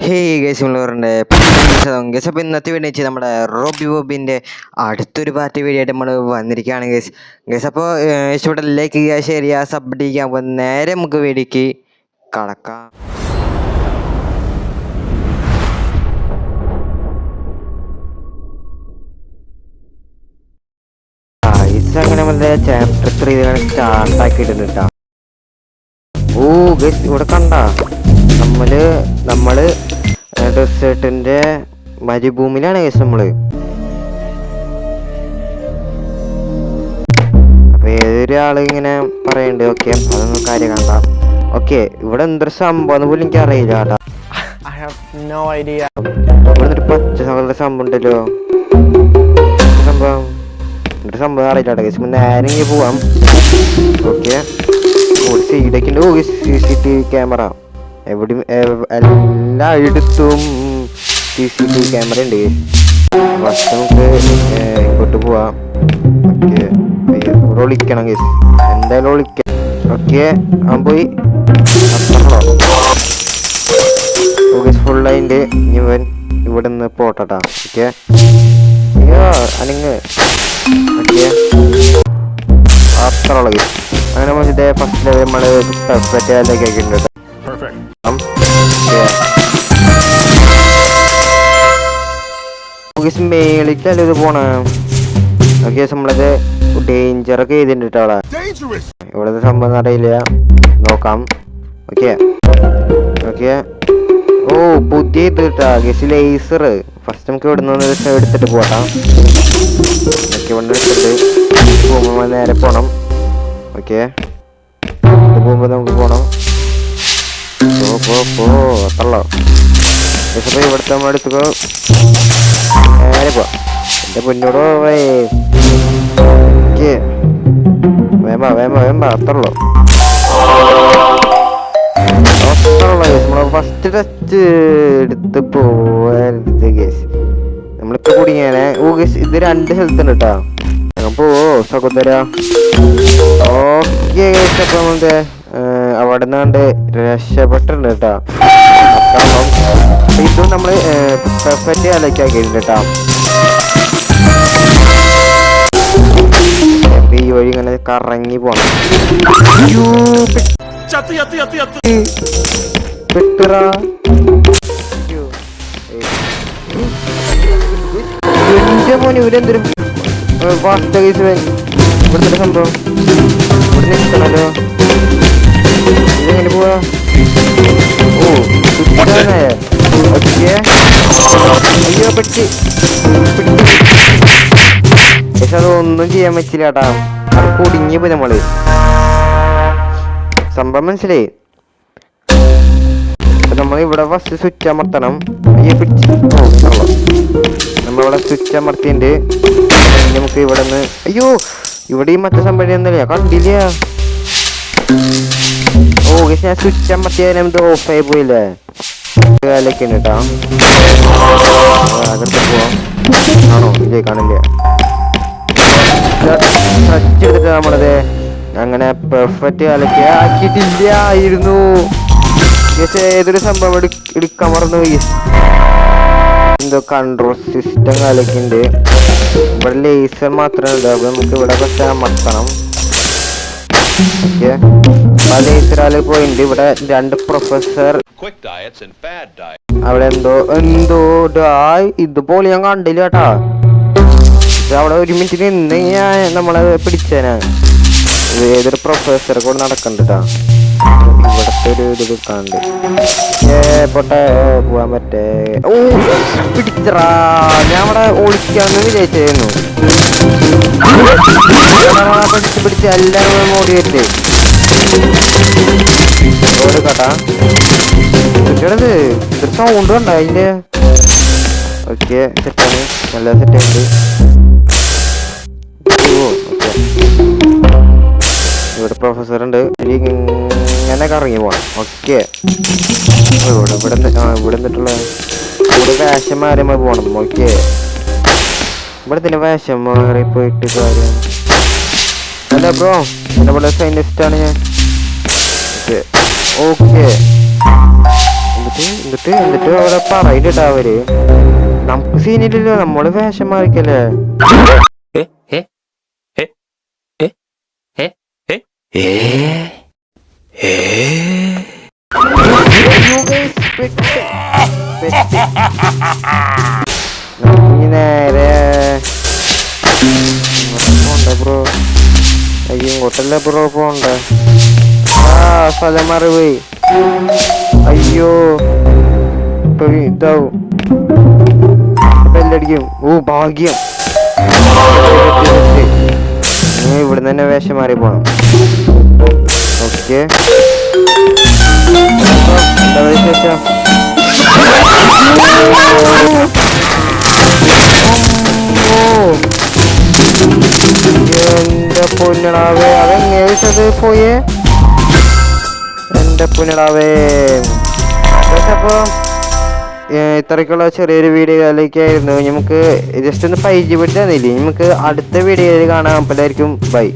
Hey guys ഉള്ളവരുടെ guys. അപ്പോൾ ഇന്നത്തെ വീഡിയോ വെച്ച് നമ്മുടെ റോബി ബോബിൻ്റെ അടുത്തൊരു പാർട്ടി വീഡിയോ ആയിട്ട് നമ്മൾ വന്നിരിക്കുകയാണ് ഗൈസ്. അപ്പോൾ ഇഷ്ടപ്പെട്ട ലൈക്ക് ചെയ്യുക, ഷെയർ ചെയ്യുക, സബ്മിറ്റ് ചെയ്യുക. അപ്പോൾ നേരെ നമുക്ക് വീഡിയോക്ക് കടക്കാം. അങ്ങനെ നമ്മുടെ ചാപ്റ്റർ 3 സ്റ്റാർട്ടാക്കിയിട്ടുണ്ട് കേട്ടോ. ഓ ഗൈസ്, ഇവിടെ കണ്ട നമ്മള് ഡെസേർട്ടിന്റെ മരുഭൂമിയിലാണ് ഗൈസ് നമ്മള്. അപ്പൊ ഏതൊരാള് ഇങ്ങനെ പറയണ്ട്. ഓക്കെ, അതൊന്നും കാര്യം കണ്ട. ഓക്കെ, ഇവിടെ എന്തൊരു സംഭവം പോലും എനിക്ക് അറിയില്ല കേട്ടാ. ഇവിടെ ഒരു പച്ച സംഭവം ഉണ്ടല്ലോ. സംഭവം അറിയില്ല കേട്ടോ ഗൈസ്. നേരെ ഇങ്ങനെ പോവാം. ഓക്കെ, സൈഡൊക്കെ ഉണ്ട്. CCTV ക്യാമറ എവിടെയും എല്ലായിടത്തും CCTV ക്യാമറ ഉണ്ട്. ഫസ്റ്റ് നമുക്ക് ഇങ്ങോട്ട് പോവാം. ഓക്കെ, ഇവിടെ വിളിക്കണം ഗൈസ്, എന്തായാലും വിളിക്കാം. ഓക്കെ, അവൻ പോയി ഫുള്ളായിട്ട് ഇവൻ ഇവിടെ നിന്ന് പോട്ടാ. ഓക്കെ, അയ്യോ അനങ്ങ്. ഓക്കെ, അത്രയുള്ള ഗൈസ്. അങ്ങനെ മറ്റേ ഫസ്റ്റ് ലെവൽ നമ്മള് പെർഫെക്റ്റ് കേൾക്കുന്നുണ്ട്. മേളിക്കല്ലോ ഇത് പോണ. ഓക്കെ, നമ്മളത് ഡേഞ്ചറൊക്കെ ചെയ്തിട്ടുണ്ട് അവിടെ. ഇവിടുത്തെ സംഭവം അറിയില്ല, നോക്കാം. ഓക്കെ ഓക്കെ, ഓ പുതിയ ഇത് കിട്ടാ ഗസ് ലേസർ. ഫസ്റ്റ് നമുക്ക് ഇവിടെ നിന്ന് എടുത്തിട്ട് പോട്ടാം. ഓക്കെ, ഇവിടെ പോകുമ്പോ നേരെ പോണം. ഓക്കെ, ഇത് പോകുമ്പോ നമുക്ക് പോണം. അത്രല്ലോ. ഇപ്പൊ ഇവിടുത്തെ നമ്മൾ എടുത്തുക്കോ, നേരെ പോവാ. എന്റെ പൊന്നോടോ വേമ്പ അത്രല്ലോ. നമ്മള് ഫസ്റ്റ് ടെസ്റ്റ് എടുത്ത് പോവാറുണ്ട് ഗേസ്. നമ്മളിപ്പോ കുടുങ്ങിയാനെ. ഓ ഗേസ്, ഇത് 2 ഹെൽത്ത് ഉണ്ട് കേട്ടാ. പോവോ സഹോദര. ഓക്കെ ഗേസ്, അപ്പൊ നമ്മള് അവിടെ നിന്നാണ്ട് രക്ഷപ്പെട്ടിട്ടുണ്ട് കേട്ടാ. ഇതും നമ്മള് പെർഫെക്റ്റ് ആക്കിയിട്ടുണ്ട് കേട്ടാ. ഈ വഴി ഇങ്ങനെ കറങ്ങി പോണം. എന്റെ മോനെ ഇവരെന്തൊരു ഫാസ്റ്റ് കേസ്. ഇവിടുത്തെ സംഭവം ഇവിടെ നിൽക്കണല്ലോ. ഇതെങ്ങനെ പോവാ? ഓ പക്ഷെ അതൊന്നും ചെയ്യാൻ പറ്റില്ല കേട്ടാ. അത് കുടുങ്ങിയപ്പോ നമ്മള് സംഭവം മനസ്സിലായി. നമ്മൾ ഇവിടെ ഫസ്റ്റ് സ്വിച്ച് അമർത്തണം. നമ്മളിവിടെ സ്വിച്ച് അമർത്തിണ്ട്. നമുക്ക് ഇവിടെ നിന്ന് അയ്യോ ഇവിടെ ഈ മറ്റേ സംഭവം ഒന്നുമില്ല, കണ്ടില്ല. ഓ ഞാൻ സ്വിച്ച് അമർത്തിയാലും ഇത് ഓഫായി പോയില്ലേ. കാലൊക്കെ ഉണ്ട് കേട്ടോ. അകത്ത് പോവാം. ആണോ ഇല്ലേ, കാണില്ല. ടച്ച് എടുത്തിട്ട് നമ്മളത് അങ്ങനെ പെർഫെക്റ്റ് കാലൊക്കെ ആക്കിയിട്ടില്ലായിരുന്നു. ഏതൊരു സംഭവം എടുക്കാൻ മറന്നു പോയി. എന്തോ കൺട്രോൾ സിസ്റ്റം കാലൊക്കെ ഉണ്ട്. ഇവിടെ ലേസർ മാത്രമേ ഉണ്ട്. അപ്പൊ നമുക്ക് ഇവിടെ കുറച്ച് അമർത്തണം. ഓക്കെ, ആ ലേസറാല് പോയിന്റ്. ഇവിടെ 2 പ്രൊഫസർ അവിടെ എന്തോ ഇതുപോലെ ഞാൻ കണ്ടില്ല കേട്ടാ. അവിടെ 1 മിനിറ്റ് നിന്ന് ഞാൻ നമ്മളെ പിടിച്ചേനാ. ഏതൊരു പ്രൊഫസറെ കൂടെ നടക്കണ്ടാ. ഇവിടത്തെ ഒരു ഇത് കിട്ടാണ്ട് പൊട്ടെ പോവാൻ പറ്റേ. ഓ പിടിച്ചറാ, ഞാൻ അവിടെ ഒളിക്കാന്ന് വിചാരിച്ചായിരുന്നു. പിടിച്ച് എല്ലാവരും ഓടി വരില്ലേ ഓട് കേട്ടാ. കുട്ടികളത് ഇത്ര സൗണ്ട് കണ്ട അതിന്റെ. ഓക്കെ, സെറ്റാണ്, നല്ല സെറ്റായിട്ട്. ഇവിടെ പ്രൊഫസർ ഉണ്ട്. ഇങ്ങനെ കറങ്ങി പോണം. ഓക്കെ, ഇവിടെ നിന്നിട്ടുള്ള ഇവിടെ വേഷം മാറി പോണം. ഓക്കെ, ഇവിടെ തന്നെ വേഷം മാറി പോയിട്ട് കാര്യം. അല്ല ബ്രോ, ഇവിടെ സൈന്റിസ്റ്റ് ആണ് ഞാൻ. ഓക്കെ, എന്നിട്ട് എന്നിട്ട് അവിടെ പറയിട്ടാ അവര് നമുക്ക് സീനില്ലല്ലോ, നമ്മള് വേഷം മാറിക്കല്ലേ. നേരെ പോണ്ട ബ്രോ, അയ്യോ ഇങ്ങോട്ടല്ല ബ്രോ പോണ്ട. സ്ഥലം മാറി പോയി. അയ്യോ ഇപ്പൊ ഇതാവും, ബെല്ലടിക്കും. ഓ ഭാഗ്യം, ഇവിടെ തന്നെ വേഷം മാറി പോണം. ഓക്കെ എന്താ വിശേഷം? എന്റെ പൊന്നിടാവേ, അതെങ്ങനെ വിളിച്ചത് പോയേ? എന്റെ പൊന്നിടാവേ. അപ്പൊ ഇത്രയ്ക്കുള്ള ചെറിയൊരു വീഡിയോയിലേക്കായിരുന്നു. നമുക്ക് ജസ്റ്റ് ഒന്ന് പരിചയപ്പെട്ട് തന്നില്ലേ. നമുക്ക് അടുത്ത വീഡിയോയിൽ കാണാം. എല്ലാവർക്കും ബൈ.